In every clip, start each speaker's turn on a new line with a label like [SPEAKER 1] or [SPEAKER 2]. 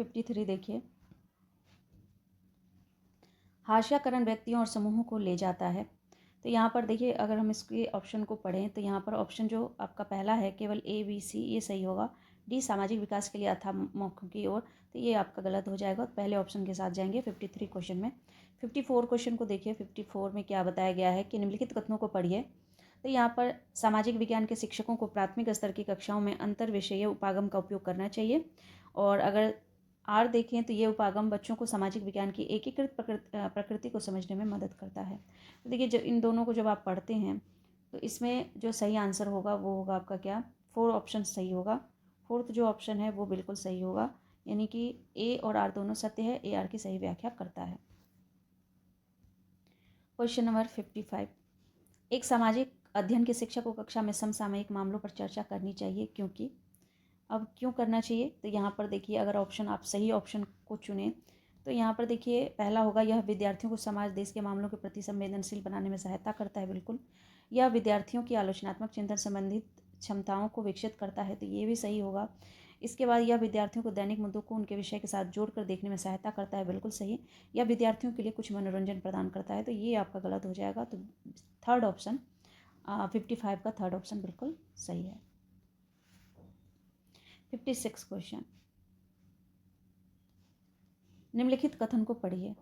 [SPEAKER 1] 53 देखिए, हास्याकरण व्यक्तियों और समूहों को ले जाता है। तो यहाँ पर देखिए, अगर हम इसके ऑप्शन को पढ़ें तो यहाँ पर ऑप्शन जो आपका पहला है केवल ए बी सी ये सही होगा। डी सामाजिक विकास के लिए अथाह मौकों की ओर, तो ये आपका गलत हो जाएगा। पहले ऑप्शन के साथ जाएंगे 53 क्वेश्चन में। 54 क्वेश्चन को देखिए, 54 में क्या बताया गया है कि निम्नलिखित कथनों को पढ़िए। तो यहाँ पर सामाजिक विज्ञान के शिक्षकों को प्राथमिक स्तर की कक्षाओं में अंतर विषयीय उपागम का उपयोग करना चाहिए। और अगर आर देखें तो ये उपागम बच्चों को सामाजिक विज्ञान की एकीकृत प्रकृति को समझने में मदद करता है। तो देखिए, जब इन दोनों को जब आप पढ़ते हैं तो इसमें जो सही आंसर होगा वो होगा आपका क्या, 4 ऑप्शन सही होगा। फोर्थ जो ऑप्शन है वो बिल्कुल सही होगा, यानी कि ए और आर दोनों सत्य है। ए आर की सही व्याख्या करता है। क्वेश्चन नंबर 55, एक सामाजिक अध्ययन के शिक्षक को कक्षा में समसामयिक मामलों पर चर्चा करनी चाहिए क्योंकि। अब क्यों करना चाहिए, तो यहाँ पर देखिए, अगर ऑप्शन आप सही ऑप्शन को चुनें तो यहाँ पर देखिए पहला होगा, यह विद्यार्थियों को समाज देश के मामलों के प्रति संवेदनशील बनाने में सहायता करता है। बिल्कुल। यह विद्यार्थियों की आलोचनात्मक चिंतन संबंधित क्षमताओं को विकसित करता है, तो ये भी सही होगा। इसके बाद यह विद्यार्थियों को दैनिक मुद्दों को उनके विषय के साथ जोड़कर देखने में सहायता करता है। बिल्कुल सही। यह विद्यार्थियों के लिए कुछ मनोरंजन प्रदान करता है, तो ये आपका गलत हो जाएगा। तो थर्ड ऑप्शन 55 का थर्ड ऑप्शन बिल्कुल सही है। 56 क्वेश्चन, निम्नलिखित कथन को पढ़िए।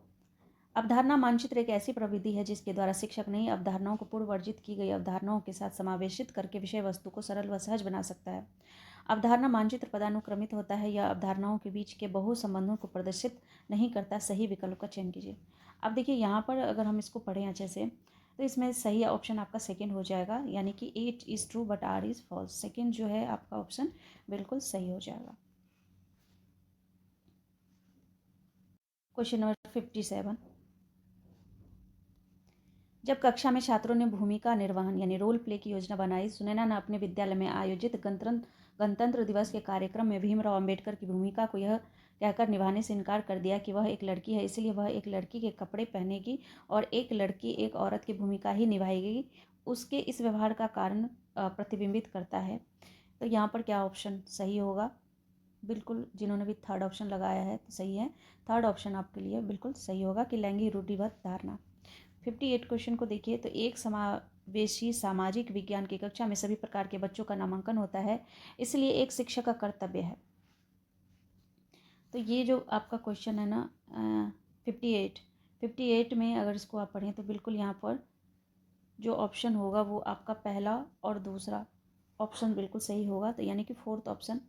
[SPEAKER 1] अवधारणा मानचित्र एक ऐसी प्रविधि है जिसके द्वारा शिक्षक नई अवधारणाओं को पूर्ववर्जित की गई अवधारणाओं के साथ समावेशित करके विषय वस्तु को सरल व सहज बना सकता है। अवधारणा मानचित्र पदानुक्रमित होता है। यह अवधारणाओं के बीच के बहु संबंधों को प्रदर्शित नहीं करता। सही विकल्प का चयन कीजिए। अब देखिए, यहाँ पर अगर हम इसको पढ़ें अच्छे से तो इसमें सही ऑप्शन आपका सेकेंड हो जाएगा, यानी कि it is true but R is false. Second जो है आपका ऑप्शन बिल्कुल सही हो जाएगा। क्वेश्चन नंबर 57, जब कक्षा में छात्रों ने भूमिका निर्वहन यानी रोल प्ले की योजना बनाई, सुनैना ने अपने विद्यालय में आयोजित गणतंत्र दिवस के कार्यक्रम में भीमराव अंबेडकर की भूमिका को यह कहकर निभाने से इनकार कर दिया कि वह एक लड़की है, इसलिए वह एक लड़की के कपड़े पहनेगी और एक लड़की एक औरत की भूमिका ही निभाएगी। उसके इस व्यवहार का कारण प्रतिबिंबित करता है। तो यहाँ पर क्या ऑप्शन सही होगा? बिल्कुल, जिन्होंने भी थर्ड ऑप्शन लगाया है तो सही है। थर्ड ऑप्शन आपके लिए बिल्कुल सही होगा कि लैंगिक रूढ़िबद्ध धारणा। 58 क्वेश्चन को देखिए, तो एक समावेशी सामाजिक विज्ञान की कक्षा में सभी प्रकार के बच्चों का नामांकन होता है, इसलिए एक शिक्षक का कर्तव्य है। तो ये जो आपका क्वेश्चन है ना 58 में अगर इसको आप पढ़ें तो बिल्कुल यहाँ पर जो ऑप्शन होगा वो आपका पहला और दूसरा ऑप्शन बिल्कुल सही होगा। तो यानी कि फोर्थ ऑप्शन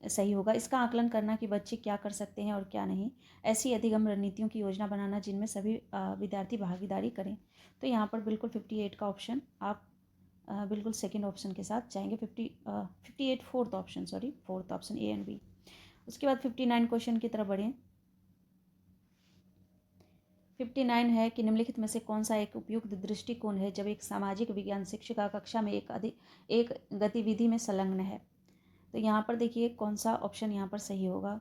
[SPEAKER 1] सही होगा। इसका आकलन करना कि बच्चे क्या कर सकते हैं और क्या नहीं, ऐसी अधिगम रणनीतियों की योजना बनाना जिनमें सभी विद्यार्थी भागीदारी करें। तो यहाँ पर बिल्कुल 58 का ऑप्शन आप बिल्कुल सेकंड ऑप्शन के साथ जाएंगे। 58 fourth option, sorry fourth option A and B. उसके बाद 59 क्वेश्चन की तरफ बढ़ें। 59 है कि निम्नलिखित में से कौन सा एक उपयुक्त दृष्टिकोण है जब एक सामाजिक विज्ञान शिक्षिका कक्षा में एक गतिविधि में संलग्न है। तो यहाँ पर देखिए कौन सा ऑप्शन यहाँ पर सही होगा।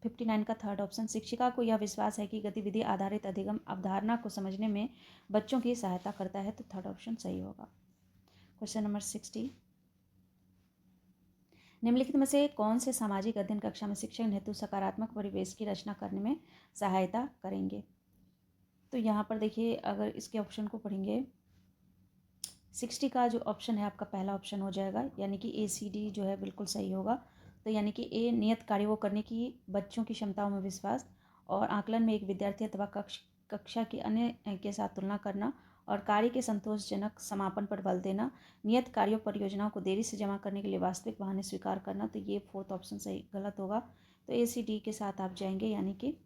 [SPEAKER 1] 59 का थर्ड ऑप्शन, शिक्षिका को यह विश्वास है कि गतिविधि आधारित अधिगम अवधारणा को समझने में बच्चों की सहायता करता है। तो थर्ड ऑप्शन सही होगा। क्वेश्चन नंबर 60, निम्नलिखित में से कौन से सामाजिक अध्ययन कक्षा में शिक्षण हेतु सकारात्मक परिवेश की रचना करने में सहायता करेंगे। तो यहाँ पर देखिए, अगर इसके ऑप्शन को पढ़ेंगे 60 का जो ऑप्शन है आपका पहला ऑप्शन हो जाएगा, यानी कि ACD जो है बिल्कुल सही होगा। तो यानी कि ए नियत कार्यों को करने की बच्चों की क्षमताओं में विश्वास और आकलन में एक विद्यार्थी अथवा कक्षा की अन्य के साथ तुलना करना और कार्य के संतोषजनक समापन पर बल देना, नियत कार्यों परियोजनाओं को देरी से जमा करने के लिए वास्तविक बहाने स्वीकार करना। तो ये फोर्थ ऑप्शन सही गलत होगा। तो ACD के साथ आप जाएंगे, यानी कि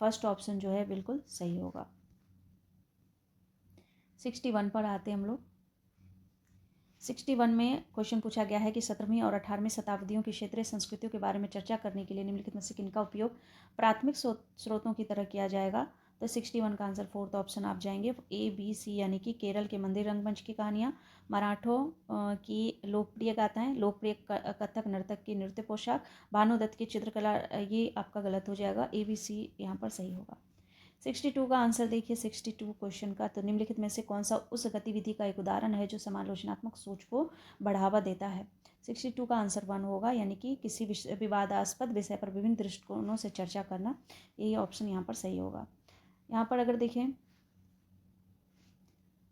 [SPEAKER 1] फर्स्ट ऑप्शन जो है बिल्कुल सही होगा। 61 पर आते हैं हम लोग। 61 में क्वेश्चन पूछा गया है कि 17वीं और 18वीं शताब्दियों की क्षेत्रीय संस्कृतियों के बारे में चर्चा करने के लिए निम्नलिखित में से किनका उपयोग प्राथमिक स्रोतों की तरह किया जाएगा। तो 61 का आंसर फोर्थ ऑप्शन आप जाएंगे, ABC, यानी कि केरल के मंदिर रंगमंच की कहानियाँ, मराठों की लोकप्रिय गाथाएं, लोकप्रिय कथक नर्तक की नृत्य पोशाक, भानुदत्त की चित्रकला। ये आपका गलत हो जाएगा। ABC यहाँ पर सही होगा। 62 का आंसर देखिए, 62 क्वेश्चन का, तो निम्नलिखित में से कौन सा उस गतिविधि का एक उदाहरण है जो समालोचनात्मक सोच को बढ़ावा देता है। 62 का आंसर 1 होगा, यानी कि किसी विवादास्पद विषय पर विभिन्न दृष्टिकोणों से चर्चा करना, यही ऑप्शन यहाँ पर सही होगा। यहाँ पर अगर देखें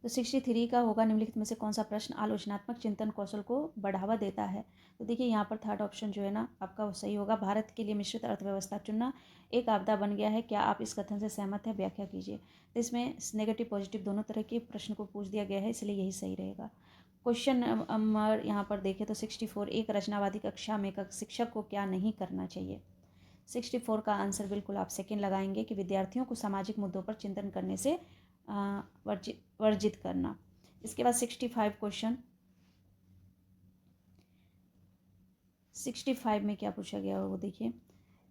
[SPEAKER 1] तो 63 का होगा, निम्नलिखित में से कौन सा प्रश्न आलोचनात्मक चिंतन कौशल को बढ़ावा देता है। तो देखिए यहाँ पर थर्ड ऑप्शन जो है ना आपका वो सही होगा, भारत के लिए मिश्रित अर्थव्यवस्था चुनना एक आपदा बन गया है, क्या आप इस कथन से सहमत हैं, व्याख्या कीजिए। तो इसमें नेगेटिव पॉजिटिव दोनों तरह के प्रश्न को पूछ दिया गया है, इसलिए यही सही रहेगा। क्वेश्चन नंबर यहाँ पर देखें तो 64, एक रचनावादी कक्षा में शिक्षक को क्या नहीं करना चाहिए। 64 का आंसर बिल्कुल आप सेकेंड लगाएंगे कि विद्यार्थियों को सामाजिक मुद्दों पर चिंतन करने से वर्जित करना। इसके बाद 65 क्वेश्चन 65 में क्या पूछा गया है वो देखिए,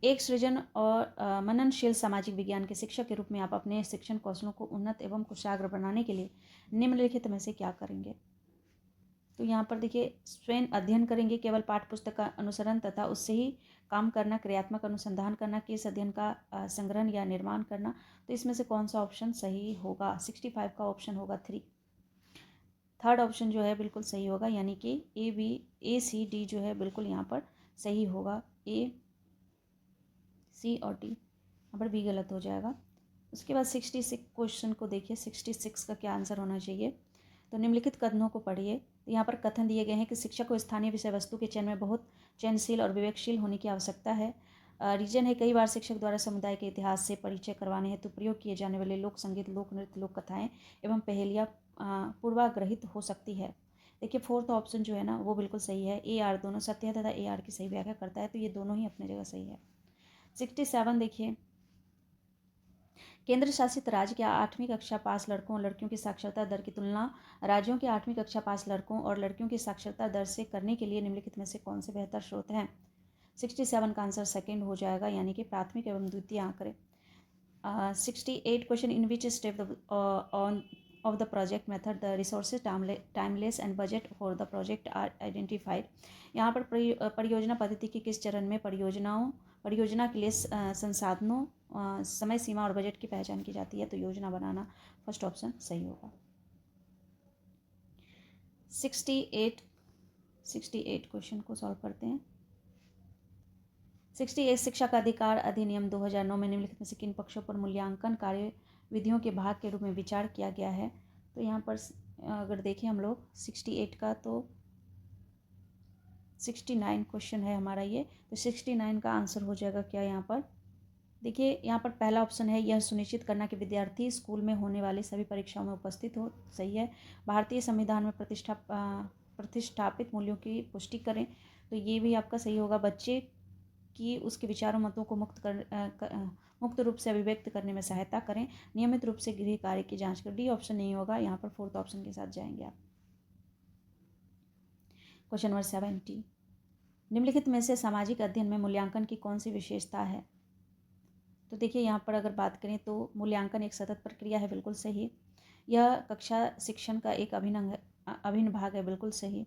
[SPEAKER 1] एक सृजन और मननशील सामाजिक विज्ञान के शिक्षक के रूप में आप अपने शिक्षण कौशलों को उन्नत एवं कुशाग्र बनाने के लिए निम्नलिखित में से क्या करेंगे। तो यहाँ पर देखिए, स्वयं अध्ययन करेंगे, केवल पाठ्य पुस्तक का अनुसरण तथा उससे ही काम करना, क्रियात्मक अनुसंधान करना, केस अध्ययन का संग्रहण या निर्माण करना। तो इसमें से कौन सा ऑप्शन सही होगा। 65 का ऑप्शन होगा 3, थर्ड ऑप्शन जो है बिल्कुल सही होगा, यानी कि A, B, A, C, D जो है बिल्कुल यहाँ पर सही होगा। A, C और D, यहाँ पर B गलत हो जाएगा। उसके बाद 66 क्वेश्चन को देखिए, 66 का क्या आंसर होना चाहिए। तो निम्नलिखित कथनों को पढ़िए। तो यहाँ पर कथन दिए गए हैं कि शिक्षक को स्थानीय विषय वस्तु के चयन में बहुत चयनशील और विवेकशील होने की आवश्यकता है। रीजन है, कई बार शिक्षक द्वारा समुदाय के इतिहास से परिचय करवाने हेतु प्रयोग किए जाने वाले लोक संगीत, लोक नृत्य, लोक कथाएँ एवं पहेलियाँ पूर्वाग्रहित हो सकती है। देखिए फोर्थ ऑप्शन जो है ना वो बिल्कुल सही है, AR दोनों सत्य है तथा AR की सही व्याख्या करता है, तो ये दोनों ही अपनी जगह सही है। 67 देखिए, केंद्र शासित राज्य के 8वीं कक्षा पास लड़कों और लड़कियों की साक्षरता दर की तुलना राज्यों के 8वीं कक्षा पास लड़कों और लड़कियों की साक्षरता दर से करने के लिए निम्नलिखित में से कौन से बेहतर स्रोत हैं। 67 का आंसर सेकेंड हो जाएगा, यानी कि प्राथमिक एवं द्वितीय आंकड़े। 68 question, in which step on of the project method the resources, timeless and budget for the project are identified। यहाँ पर परियोजना पद्धति के किस चरण में परियोजना के लिए संसाधनों, समय सीमा और बजट की पहचान की जाती है। तो योजना बनाना फर्स्ट ऑप्शन सही होगा। 68 क्वेश्चन को सॉल्व करते हैं। 68 शिक्षा का अधिकार अधिनियम 2009 में निम्नलिखित में से किन पक्षों पर मूल्यांकन कार्य विधियों के भाग के रूप में विचार किया गया है। तो यहाँ पर अगर देखें हम लोग 68 का, तो 69 क्वेश्चन है हमारा ये, तो 69 का आंसर हो जाएगा क्या यहाँ पर। देखिए यहाँ पर पहला ऑप्शन है, यह सुनिश्चित करना कि विद्यार्थी स्कूल में होने वाली सभी परीक्षाओं में उपस्थित हो, सही है। भारतीय संविधान में प्रतिष्ठापित मूल्यों की पुष्टि करें, तो ये भी आपका सही होगा। बच्चे कि उसके विचारों मतों को मुक्त रूप से अभिव्यक्त करने में सहायता करें, नियमित रूप से गृह कार्य की जांच करें। डी ऑप्शन नहीं होगा, यहाँ पर फोर्थ ऑप्शन के साथ जाएंगे आप। क्वेश्चन नंबर 70, निम्नलिखित में से सामाजिक अध्ययन में मूल्यांकन की कौन सी विशेषता है। तो देखिए यहाँ पर अगर बात करें तो मूल्यांकन एक सतत प्रक्रिया है, बिल्कुल सही। यह कक्षा शिक्षण का एक अभिन्न भाग है, बिल्कुल सही।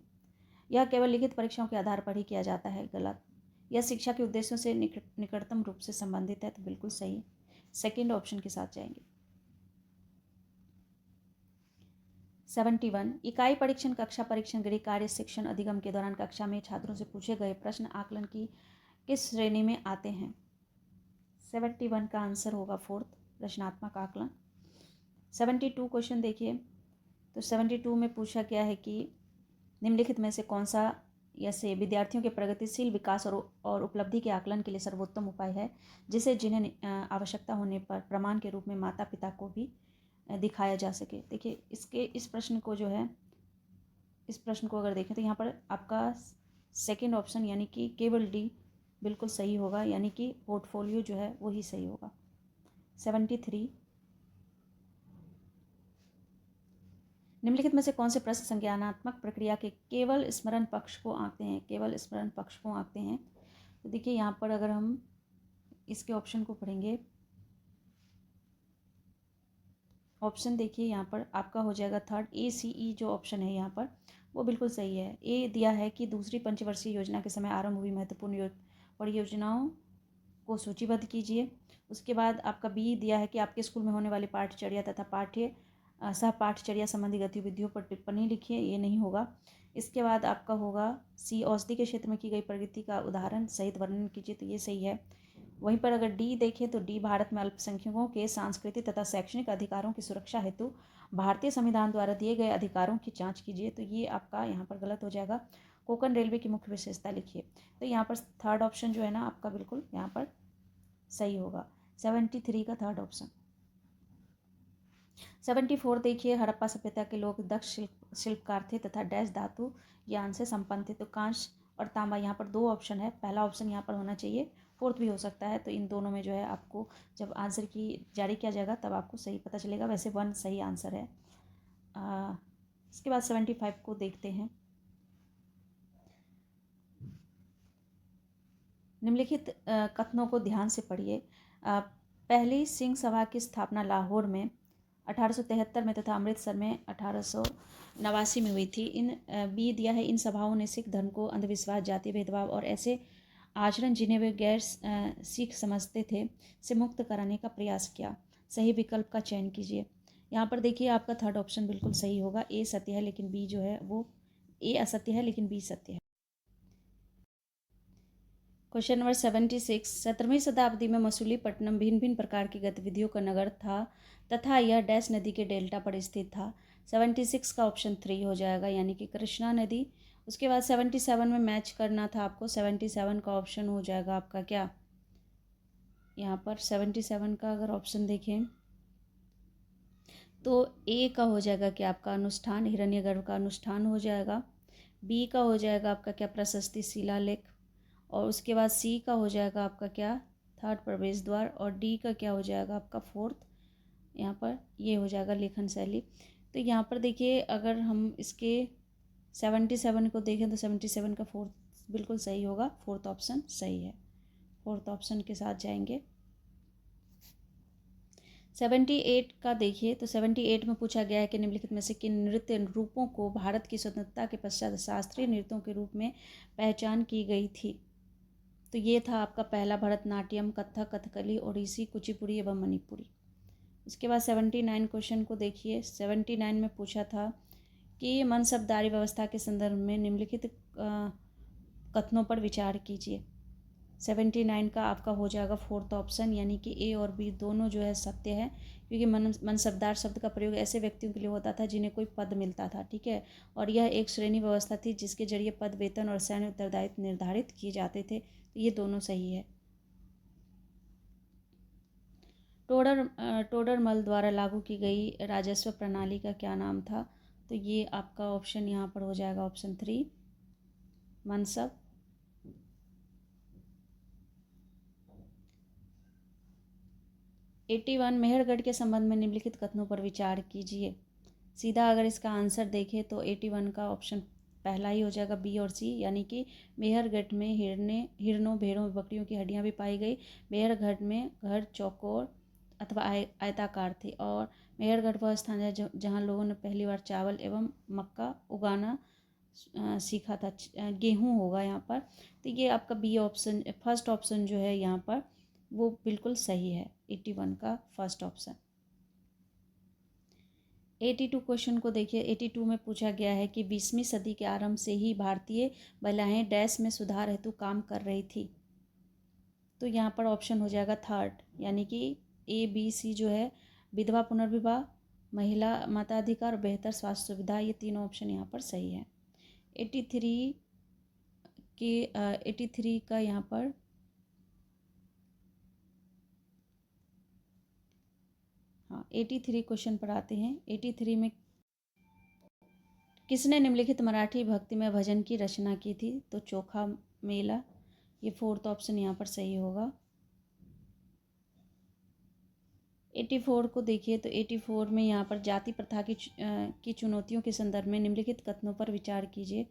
[SPEAKER 1] यह केवल लिखित परीक्षाओं के आधार पर ही किया जाता है, गलत। यह शिक्षा के उद्देश्यों से निकटतम रूप से संबंधित है, तो बिल्कुल सही, सेकेंड ऑप्शन के साथ जाएंगे। 71, इकाई परीक्षण, कक्षा परीक्षण, गृह कार्य शिक्षण अधिगम के दौरान कक्षा में छात्रों से पूछे गए प्रश्न आकलन की किस श्रेणी में आते हैं। 71 का आंसर होगा फोर्थ, रचनात्मक आकलन। 72 क्वेश्चन देखिए, तो 72 में पूछा गया है कि निम्नलिखित में से कौन सा से विद्यार्थियों के प्रगतिशील विकास और उपलब्धि के आकलन के लिए सर्वोत्तम उपाय है, जिन्हें आवश्यकता होने पर प्रमाण के रूप में माता पिता को भी दिखाया जा सके। देखिए इस प्रश्न को जो है, इस प्रश्न को अगर देखें तो यहाँ पर आपका सेकेंड ऑप्शन यानी कि केवल डी बिल्कुल सही होगा, यानी कि पोर्टफोलियो जो है वही सही होगा। 73, निम्नलिखित में से कौन से प्रश्न संज्ञानात्मक प्रक्रिया के केवल स्मरण पक्ष को आंकते हैं, केवल स्मरण पक्ष को आंकते हैं। तो देखिए यहाँ पर अगर हम इसके ऑप्शन को पढ़ेंगे, ऑप्शन देखिए यहाँ पर आपका हो जाएगा थर्ड, ACE जो ऑप्शन है यहाँ पर वो बिल्कुल सही है। ए दिया है कि दूसरी पंचवर्षीय योजना के समय आरंभ हुई महत्वपूर्ण परियोजनाओं को सूचीबद्ध कीजिए। उसके बाद आपका बी दिया है कि आपके स्कूल में होने वाली पाठचर्या तथा सह पाठचर्या संबंधी गतिविधियों पर टिप्पणी लिखिए, ये नहीं होगा। इसके बाद आपका होगा सी, औषधि के क्षेत्र में की गई प्रगति का उदाहरण सहित वर्णन कीजिए, तो ये सही है। वहीं पर अगर डी देखें तो डी, भारत में अल्पसंख्यकों के सांस्कृतिक तथा शैक्षणिक अधिकारों की सुरक्षा हेतु भारतीय संविधान द्वारा दिए गए अधिकारों की जांच कीजिए, तो ये आपका यहाँ पर गलत हो जाएगा। कोंकण रेलवे की मुख्य विशेषता लिखिए, तो यहाँ पर थर्ड ऑप्शन जो है ना आपका बिल्कुल यहाँ पर सही होगा, 73 का थर्ड ऑप्शन। 74 देखिए, हड़प्पा सभ्यता के लोग दक्ष शिल्पकार थे तथा डैश धातु ज्ञान से संपन्न थे, तो कांच और तांबा, यहाँ पर दो ऑप्शन है, पहला ऑप्शन यहाँ पर होना चाहिए, फोर्थ भी हो सकता है, तो इन दोनों में जो है आपको जब आंसर की जारी किया जाएगा तब आपको सही पता चलेगा। वैसे 1 सही आंसर है। इसके बाद 75 को देखते हैं। निम्नलिखित कथनों को ध्यान से पढ़िए। पहली सिंह सभा की स्थापना लाहौर में 1873 में तथा अमृतसर में 1889 में हुई थी। इन बी दिया है, इन सभाओं ने सिख धर्म को अंधविश्वास, जाति भेदभाव और ऐसे आचरण जिन्हें वे गैर सिख समझते थे से मुक्त कराने का प्रयास किया। सही विकल्प का चयन कीजिए। यहाँ पर देखिए आपका थर्ड ऑप्शन बिल्कुल सही होगा, ए सत्य है लेकिन बी जो है वो, ए असत्य है लेकिन बी सत्य है। क्वेश्चन नंबर 76, 17वीं शताब्दी में मसूलीपट्टनम भिन्न भिन्न प्रकार की गतिविधियों का नगर था तथा यह डैश नदी के डेल्टा पर स्थित था। 76 का ऑप्शन 3 हो जाएगा, यानी कि कृष्णा नदी। उसके बाद 77 में मैच करना था आपको, 77 का ऑप्शन हो जाएगा आपका क्या, यहाँ पर 77 का अगर ऑप्शन देखें तो ए का हो जाएगा कि आपका अनुष्ठान, हिरण्यगर्भ का अनुष्ठान हो जाएगा। बी का हो जाएगा आपका क्या, प्रशस्ति शिलालेख। और उसके बाद सी का हो जाएगा आपका क्या, थर्ड प्रवेश द्वार। और डी का क्या हो जाएगा आपका फोर्थ, यहाँ पर ये हो जाएगा लेखन शैली। तो यहाँ पर देखिए अगर हम इसके 77 को देखें तो 77 का फोर्थ बिल्कुल सही होगा, फोर्थ ऑप्शन सही है, फोर्थ ऑप्शन के साथ जाएंगे। 78 का देखिए तो 78 में पूछा गया है कि निम्नलिखित में से किन नृत्य रूपों को भारत की स्वतंत्रता के पश्चात शास्त्रीय नृत्यों के रूप में पहचान की गई थी। तो ये था आपका पहला भरतनाट्यम, कथक, कथकली, ओडिसी, कुचिपुड़ी एवं मणिपुरी। उसके बाद 79 क्वेश्चन को देखिए। 79 में पूछा था कि मनसबदारी व्यवस्था के संदर्भ में निम्नलिखित कथनों पर विचार कीजिए। 79 का आपका हो जाएगा फोर्थ ऑप्शन, यानी कि ए और बी दोनों जो है सत्य है, क्योंकि मनसबदार शब्द का प्रयोग ऐसे व्यक्तियों के लिए होता था जिन्हें कोई पद मिलता था, ठीक है, और यह एक श्रेणी व्यवस्था थी जिसके जरिए पद, वेतन और सैन्य उत्तरदायित्व निर्धारित किए जाते थे, तो ये दोनों सही है। टोडरमल द्वारा लागू की गई राजस्व प्रणाली का क्या नाम था, तो ये आपका ऑप्शन यहाँ पर हो जाएगा ऑप्शन 3, मनसब। 81, मेहरगढ़ के संबंध में निम्नलिखित कथनों पर विचार कीजिए। सीधा अगर इसका आंसर देखें तो 81 का ऑप्शन पहला ही हो जाएगा, बी और सी, यानी कि मेहरगढ़ में हिरणों, भेड़ों, बकरियों की हड्डियां भी पाई गई। मेहरगढ़ में घर चौकोर अथवा आयताकार थे और मेहरगढ़ वह स्थान है जहाँ लोगों ने पहली बार चावल एवं मक्का उगाना सीखा था। गेहूँ होगा यहाँ पर, तो ये आपका बी ऑप्शन, फर्स्ट ऑप्शन जो है यहाँ पर वो बिल्कुल सही है, 81 का फर्स्ट ऑप्शन। 82 क्वेश्चन को देखिए। 82 में पूछा गया है कि 20वीं सदी के आरंभ से ही भारतीय महिलाएं डैश में सुधार हेतु काम कर रही थी, तो यहाँ पर ऑप्शन हो जाएगा थर्ड, यानी कि ए बी सी जो है, विधवा पुनर्विवाह, महिला मताधिकार, बेहतर स्वास्थ्य सुविधा, ये तीनों ऑप्शन यहाँ पर सही है। 83 का यहाँ पर हाँ 83 क्वेश्चन पर आते हैं। 83 में किसने निम्नलिखित मराठी भक्तिमय भजन की रचना की थी, तो चोखा मेला, ये फोर्थ ऑप्शन यहाँ पर सही होगा। 84 को देखिए तो 84 में यहाँ पर जाति प्रथा की चुनौतियों के संदर्भ में निम्नलिखित कथनों पर विचार कीजिए,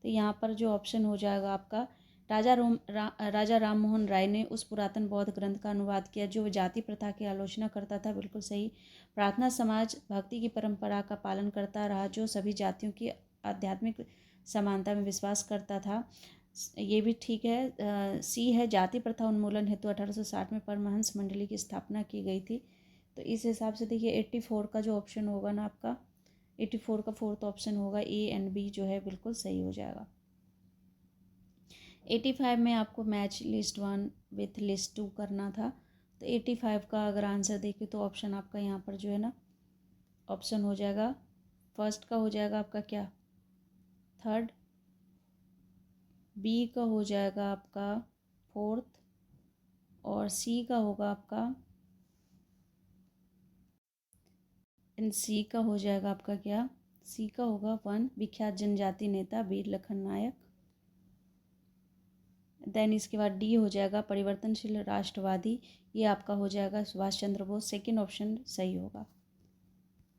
[SPEAKER 1] तो यहाँ पर जो ऑप्शन हो जाएगा आपका, राजा राम मोहन राय ने उस पुरातन बौद्ध ग्रंथ का अनुवाद किया जो जाति प्रथा की आलोचना करता था, बिल्कुल सही। प्रार्थना समाज भक्ति की परंपरा का पालन करता रहा जो सभी जातियों की आध्यात्मिक समानता में विश्वास करता था, ये भी ठीक है। सी है, जाति प्रथा उन्मूलन हेतु 1860 में परमहंस मंडली की स्थापना की गई थी, तो इस हिसाब से देखिए 84 का जो ऑप्शन होगा ना आपका, 84 का फोर्थ ऑप्शन होगा ए एंड बी जो है बिल्कुल सही हो जाएगा। 85 में आपको मैच लिस्ट 1 विथ लिस्ट 2 करना था, तो 85 का अगर आंसर देखें तो ऑप्शन आपका यहाँ पर जो है ना ऑप्शन हो जाएगा, फर्स्ट का हो जाएगा आपका क्या थर्ड, बी का हो जाएगा आपका फोर्थ, और सी का होगा आपका सी का हो जाएगा आपका क्या, सी का होगा 1 विख्यात जनजाति नेता वीर लखन नायक। देन इसके बाद डी हो जाएगा परिवर्तनशील राष्ट्रवादी, ये आपका हो जाएगा सुभाष चंद्र बोस, सेकंड ऑप्शन सही होगा।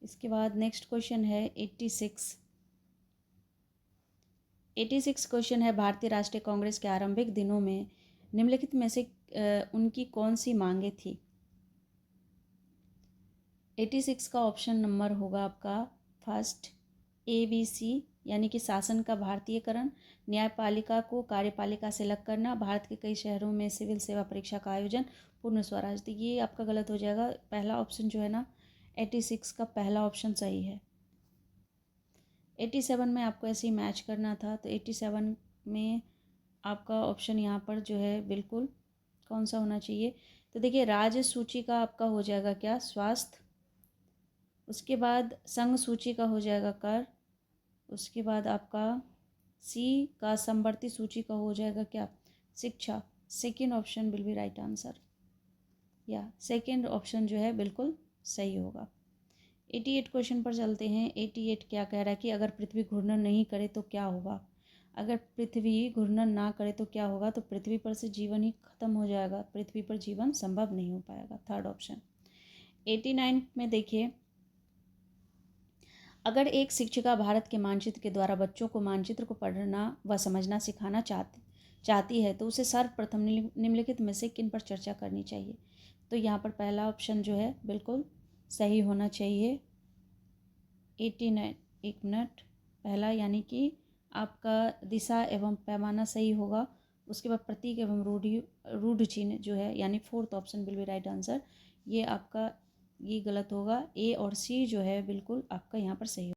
[SPEAKER 1] इसके बाद नेक्स्ट क्वेश्चन है 86 क्वेश्चन है, भारतीय राष्ट्रीय कांग्रेस के आरंभिक दिनों में निम्नलिखित में से उनकी कौन सी मांगे थी। 86 का ऑप्शन नंबर होगा आपका फर्स्ट ABC, यानी कि शासन का भारतीयकरण, न्यायपालिका को कार्यपालिका से अलग करना, भारत के कई शहरों में सिविल सेवा परीक्षा का आयोजन, पूर्ण स्वराज। तो ये आपका गलत हो जाएगा, पहला ऑप्शन जो है ना 86 का पहला ऑप्शन सही है। 87 में आपको ऐसे ही मैच करना था, तो 87 में आपका ऑप्शन यहाँ पर जो है बिल्कुल कौन सा होना चाहिए, तो देखिए राज्य सूची का आपका हो जाएगा क्या स्वास्थ्य, उसके बाद संघ सूची का हो जाएगा कर, उसके बाद आपका सी का समवर्ती सूची का हो जाएगा क्या शिक्षा। Second option will be right answer, या सेकंड ऑप्शन जो है बिल्कुल सही होगा। 88 क्वेश्चन पर चलते हैं। 88 क्या कह रहा है कि अगर पृथ्वी घूर्णन नहीं करे तो क्या होगा। अगर पृथ्वी घूर्णन ना करे तो क्या होगा, तो पृथ्वी पर से जीवन ही खत्म हो जाएगा, पृथ्वी पर जीवन संभव नहीं हो पाएगा, थर्ड ऑप्शन। 89 में देखिए, अगर एक शिक्षिका भारत के मानचित्र के द्वारा बच्चों को मानचित्र को पढ़ना व समझना सिखाना चाहती है तो उसे सर्वप्रथम निम्नलिखित में से किन पर चर्चा करनी चाहिए। तो यहाँ पर पहला ऑप्शन जो है बिल्कुल सही होना चाहिए। 89 एक मिनट, पहला यानी कि आपका दिशा एवं पैमाना सही होगा, उसके बाद प्रतीक एवं रूढ़ चिन्ह जो है यानी fourth option will be right answer, ये आपका ये गलत होगा। ए और सी जो है बिल्कुल आपका यहाँ पर सही